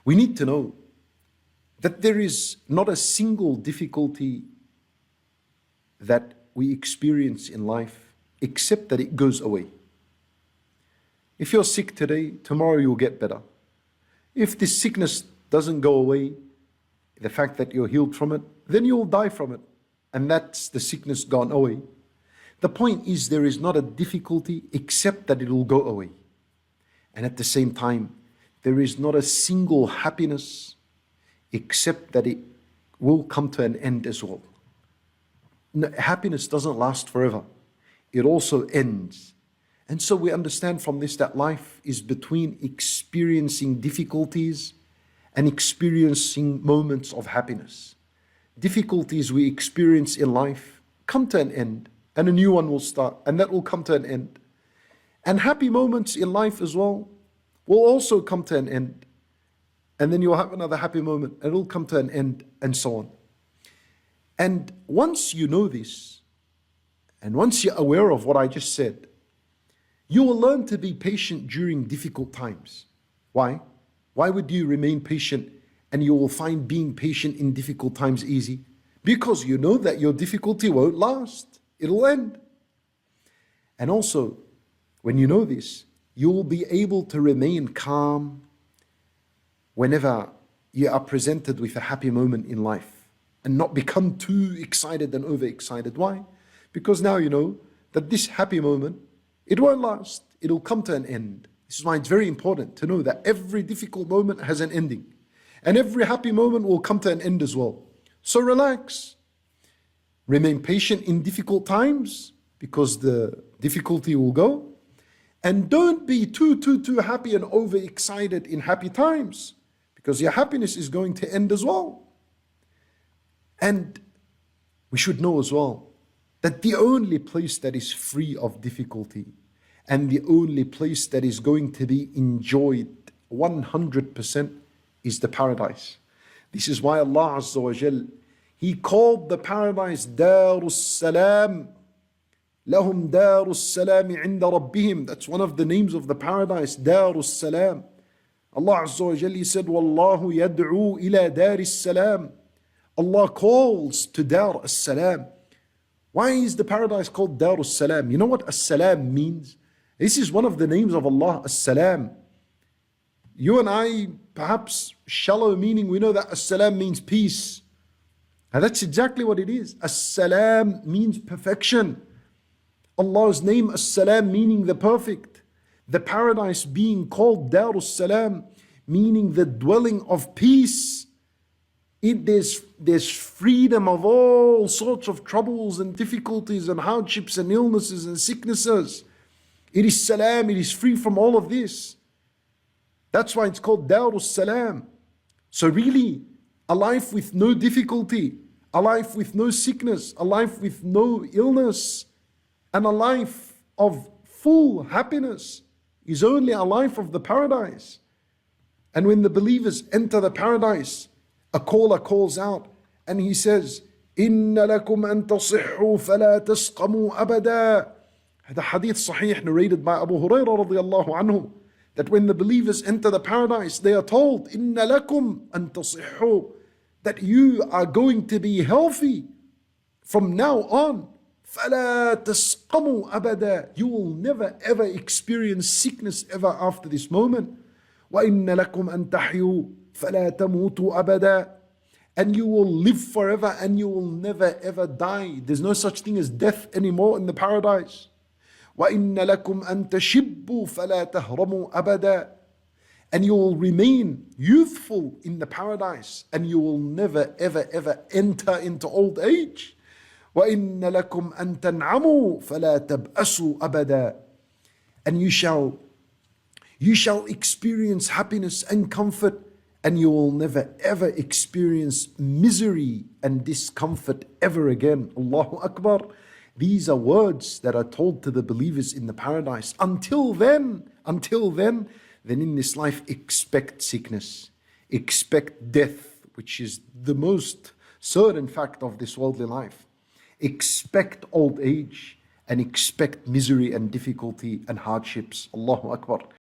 We need to know that there is not a single difficulty that we experience in life except that it goes away. If you're sick today, tomorrow you'll get better. If this sickness doesn't go away, the fact that you're healed from it, then you'll die from it. And that's the sickness gone away. The point is, there is not a difficulty except that it will go away. And at the same time, there is not a single happiness except that it will come to an end as well. No, happiness doesn't last forever. It also ends. And so we understand from this that life is between experiencing difficulties and experiencing moments of happiness. Difficulties we experience in life come to an end, and a new one will start, and that will come to an end. And happy moments in life as well will also come to an end. And then you'll have another happy moment, and it will come to an end, and so on. And once you know this, and once you're aware of what I just said, you will learn to be patient during difficult times. Why? Why would you remain patient and you will find being patient in difficult times easy? Because you know that your difficulty won't last. It'll end. And also, when you know this, you will be able to remain calm whenever you are presented with a happy moment in life and not become too excited and overexcited. Why? Because now you know that this happy moment, it won't last. It'll come to an end. This is why it's very important to know that every difficult moment has an ending. And every happy moment will come to an end as well. So relax. Remain patient in difficult times because the difficulty will go. And don't be too happy and overexcited in happy times because your happiness is going to end as well. And we should know as well that the only place that is free of difficulty and the only place that is going to be enjoyed 100% is the paradise. This is why Allah Azza wa Jal, He called the paradise Darus Salam. Lahum Darus Salam inda Rabbihim. That's one of the names of the paradise, Darus Salam. Allah Azza wa Jal, He said, Wallahu yad'u ila Daris Salam. Allah calls to Dar as-Salam. Why is the paradise called Darus Salam? You know what as-Salam means? This is one of the names of Allah, as-Salam. You and I, perhaps shallow meaning, we know that as-Salam means peace. And that's exactly what it is. As-Salam means perfection. Allah's name, as-Salam, meaning the perfect. The paradise being called Darus Salam, meaning the dwelling of peace. There's freedom of all sorts of troubles and difficulties and hardships and illnesses and sicknesses. It is salam, it is free from all of this. That's why it's called Darus Salam. So really, a life with no difficulty, a life with no sickness, a life with no illness, and a life of full happiness is only a life of the paradise. And when the believers enter the paradise, a caller calls out and he says, Inna lakum an tasihhu fala tasqamu abada. The hadith sahih narrated by Abu Hurairah radiyallahu anhu, that when the believers enter the paradise, they are told, Inna lakum an tasihhu, that you are going to be healthy from now on. فَلَا تَسْقَمُوا أَبَدًا. You will never ever experience sickness ever after this moment. وَإِنَّ لَكُمْ أَن تَحْيُوا فَلَا تَمُوتُوا أَبَدًا. And you will live forever and you will never ever die. There's no such thing as death anymore in the paradise. وَإِنَّ لَكُمْ أَن تَشِبُّوا فَلَا تَهْرَمُوا أَبَدًا. And you will remain youthful in the paradise and you will never ever enter into old age. وَإِنَّ لَكُمْ أَن تَنْعَمُوا فَلَا تَبْأَسُوا أَبَدًا. And you shall experience happiness and comfort and you will never ever experience misery and discomfort ever again. Allahu Akbar. These are words that are told to the believers in the paradise. Until then, then in this life, expect sickness, expect death, which is the most certain fact of this worldly life. Expect old age and expect misery and difficulty and hardships. Allahu Akbar.